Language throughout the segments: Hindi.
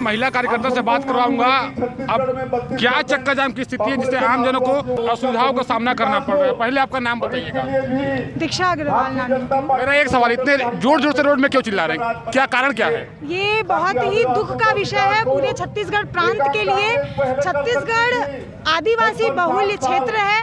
महिला कार्यकर्ता से बात करवाऊंगा। अब क्या चक्का जाम की स्थिति है जिससे आम जनों को असुविधाओं का सामना करना पड़ रहा है। पहले आपका नाम बताइएगा। दीक्षा अग्रवाल नाम है। मेरा एक सवाल, इतने जोर जोर से रोड में क्यों चिल्ला रहे हैं, क्या कारण क्या है? ये बहुत ही दुख का विषय है पूरे छत्तीसगढ़ प्रांत के लिए। छत्तीसगढ़ आदिवासी बहुल्य क्षेत्र है।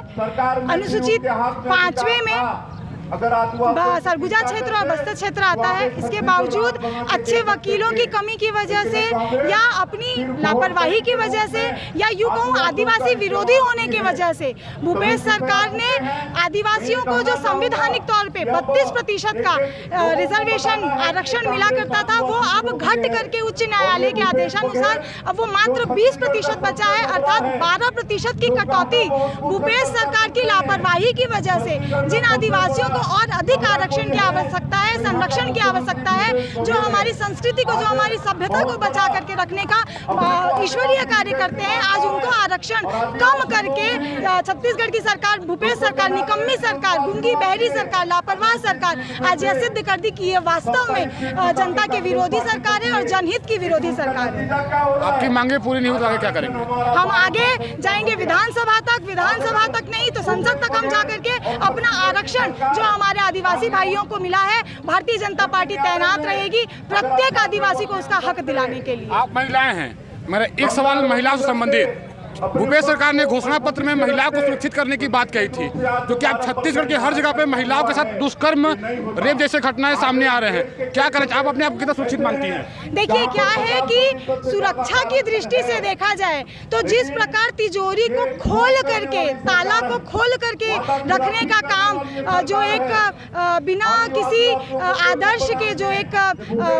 अनुसूचित 5वें में सरगुजा क्षेत्र और बस्तर क्षेत्र आता है। इसके बावजूद अच्छे वकीलों की कमी की वजह से या अपनी लापरवाही की वजह से या यूँ कहूँ आदिवासी विरोधी होने की वजह से भूपेश सरकार ने आदिवासियों को जो संवैधानिक तौर पे 32% का रिजर्वेशन आरक्षण मिला करता था वो अब घट करके उच्च न्यायालय के आदेशानुसार अब वो मात्र 20% बचा है, अर्थात 12% की कटौती भूपेश सरकार की लापरवाही की वजह से जिन आदिवासियों और अधिक आरक्षण की आवश्यकता है, संरक्षण की आवश्यकता है, जो हमारी संस्कृति को, जो हमारी सभ्यता को बचा करके रखने का ईश्वरीय कार्य करते हैं, आज उनको आरक्षण कम करके छत्तीसगढ़ की सरकार, भूपेश सरकार, निकम्मी सरकार, गूंगी बहरी सरकार, लापरवाह सरकार आज यह सिद्ध कर दी कि ये वास्तव में जनता के विरोधी सरकार है और जनहित की विरोधी सरकार है। आपकी मांगे पूरी नहीं हो तो आगे क्या करेंगे? हम आगे जाएंगे विधानसभा तक नहीं तो संसद तक हम जा करके अपना आरक्षण जो हमारे आदिवासी भाइयों को मिला है, भारतीय जनता पार्टी तैनात रहेगी प्रत्येक आदिवासी को उसका हक दिलाने के लिए। आप महिलाएं हैं, मेरा एक सवाल महिलाओं से संबंधित। भूपेश सरकार ने घोषणा पत्र में महिलाओं को सुरक्षित करने की बात कही थी, जो कि आप छत्तीसगढ़ के हर जगह पे महिलाओं के साथ दुष्कर्म, रेप जैसे घटनाएं सामने आ रहे हैं। क्या करें, आप अपने आप को कितना सुरक्षित मानती हैं? देखिए क्या है कि सुरक्षा की दृष्टि से देखा जाए तो जिस प्रकार तिजोरी को खोल करके, ताला को खोल करके रखने का काम जो एक बिना किसी आदर्श के जो एक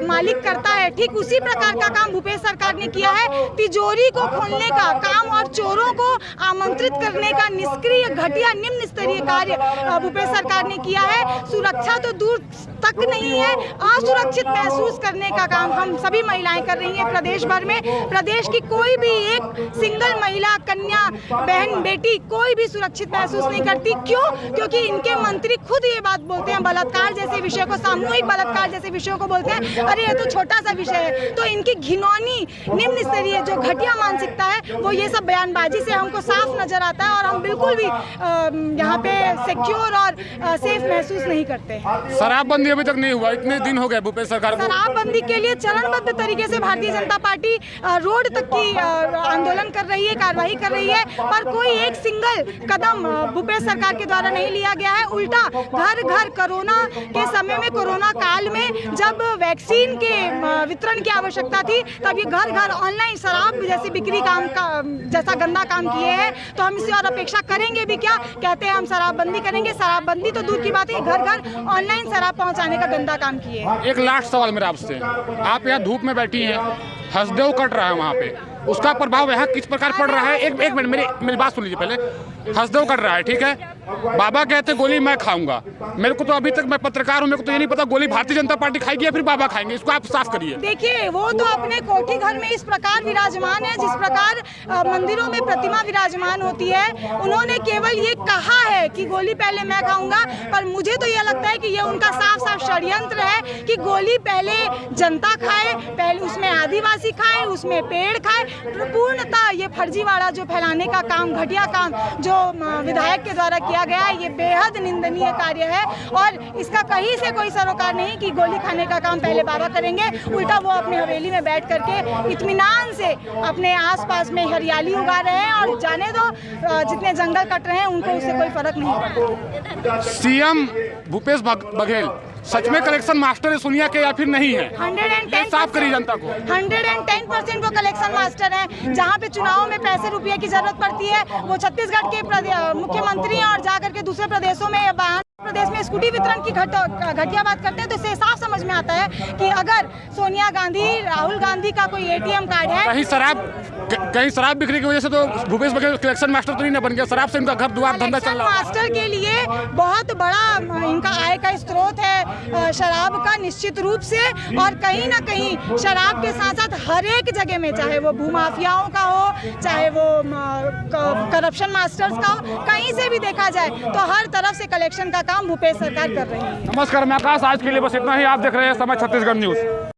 मालिक करता है, ठीक उसी प्रकार का काम भूपेश सरकार ने किया है। तिजोरी को खोलने का काम और चोरों को आमंत्रित करने का निष्क्रिय, घटिया, निम्न स्तरीय कार्य भूपेश सरकार ने किया है। सुरक्षा तो दूर तक नहीं है, असुरक्षित महसूस करने का काम हम सभी महिलाएं कर रही हैं प्रदेश भर में। प्रदेश की कोई भी एक सिंगल महिला, कन्या, बहन, बेटी कोई भी सुरक्षित महसूस नहीं करती। क्यों? क्योंकि इनके मंत्री खुद ये बात बोलते हैं, बलात्कार जैसे विषय को, सामूहिक बलात्कार जैसे विषयों को बोलते हैं अरे ये तो छोटा सा विषय है। तो इनकी घिनौनी, निम्न स्तरीय जो घटिया मानसिकता है वो ये सब बयानबाजी से हमको साफ नजर आता है और हम बिल्कुल भी यहाँ पे सिक्योर और सेफ महसूस नहीं करते। शराबबंदी अभी तक नहीं हुआ, इतने दिन हो गए भूपेश सरकार को। शराबबंदी के लिए चरणबद्ध तरीके से भारतीय जनता पार्टी रोड तक की आंदोलन कर रही है, कार्रवाई कर रही है, पर कोई एक सिंगल कदम भूपेश सरकार के द्वारा नहीं लिया गया है। उल्टा घर घर कोरोना के समय में, कोरोना काल में जब वैक्सीन के वितरण की आवश्यकता थी, तब ये घर घर ऑनलाइन शराब जैसी बिक्री काम का जैसा गंदा काम किए हैं। तो हम इससे और अपेक्षा करेंगे भी क्या? कहते हैं हम शराबबंदी करेंगे, शराबबंदी तो दूर की बात है, घर घर ऑनलाइन शराब पहुंचाने का गंदा काम किए हैं। एक लास्ट सवाल मेरा आपसे, आप यहाँ धूप में बैठी हैं, हंसदेव कट रहा है वहाँ पे, उसका प्रभाव यहाँ किस प्रकार पड़ रहा है? एक मिनट मेरी बात सुन लीजिए पहले। हंसदेव कर रहा है, ठीक है, बाबा कहते गोली मैं खाऊंगा। मेरे को तो अभी तक, मैं पत्रकार हूँ, मेरे को तो ये नहीं पता गोली भारतीय जनता पार्टी खाएगी या फिर बाबा खाएंगे, इसको आप साफ करिए। देखिए वो तो अपने कोठी घर में इस प्रकार विराजमान है जिस प्रकार मंदिरों में प्रतिमा विराजमान होती है। उन्होंने केवल ये कहा है कि गोली पहले मैं खाऊंगा, पर मुझे तो ये लगता है कि ये उनका साफ साफ षड्यंत्र है कि गोली पहले जनता खाए, पहले उसमें आदिवासी खाए, उसमें पेड़ खाए। पूर्णतः ये फर्जीवाड़ा जो फैलाने का काम, घटिया काम जो विधायक के द्वारा किया गया है, ये बेहद निंदनीय कार्य है और इसका कहीं से कोई सरोकार नहीं कि गोली खाने का काम पहले बाबा करेंगे। उल्टा वो अपने हवेली में बैठ करके इत्मीनान से अपने आसपास में हरियाली उगा रहे हैं और जाने दो जितने जंगल कट रहे हैं उनको उससे कोई फर्क नहीं पड़ता। सीएम भूपेश बघेल सच में कलेक्शन मास्टर है सोनिया के या फिर नहीं है? 110 साफ करिए जनता को। 110% वो कलेक्शन मास्टर है। जहाँ पे चुनाव में पैसे रुपये की जरूरत पड़ती है वो छत्तीसगढ़ के मुख्यमंत्री और जाकर के दूसरे प्रदेशों में, प्रदेश में स्कूटी वितरण की घटिया बात करते हैं। तो इससे साफ समझ में आता है कि अगर सोनिया गांधी, राहुल गांधी का कोई ATM कार्ड है, कहीं शराब बिक्री की वजह से तो भूपेश बघेल कलेक्शन मास्टर तो नहीं बन गया, शराब से इनका घर द्वार धंधा चल रहा है। मास्टर के लिए बहुत बड़ा इनका आय का स्रोत शराब का निश्चित रूप से, और कहीं ना कहीं शराब के साथ साथ हर एक जगह में, चाहे वो भूमाफियाओं का हो, चाहे वो करप्शन मास्टर्स का हो, कहीं से भी देखा जाए तो हर तरफ से कलेक्शन का काम भूपेश सरकार कर रही है। नमस्कार, मैं आकाश। आज के लिए बस इतना ही। आप देख रहे हैं समय छत्तीसगढ़ न्यूज़।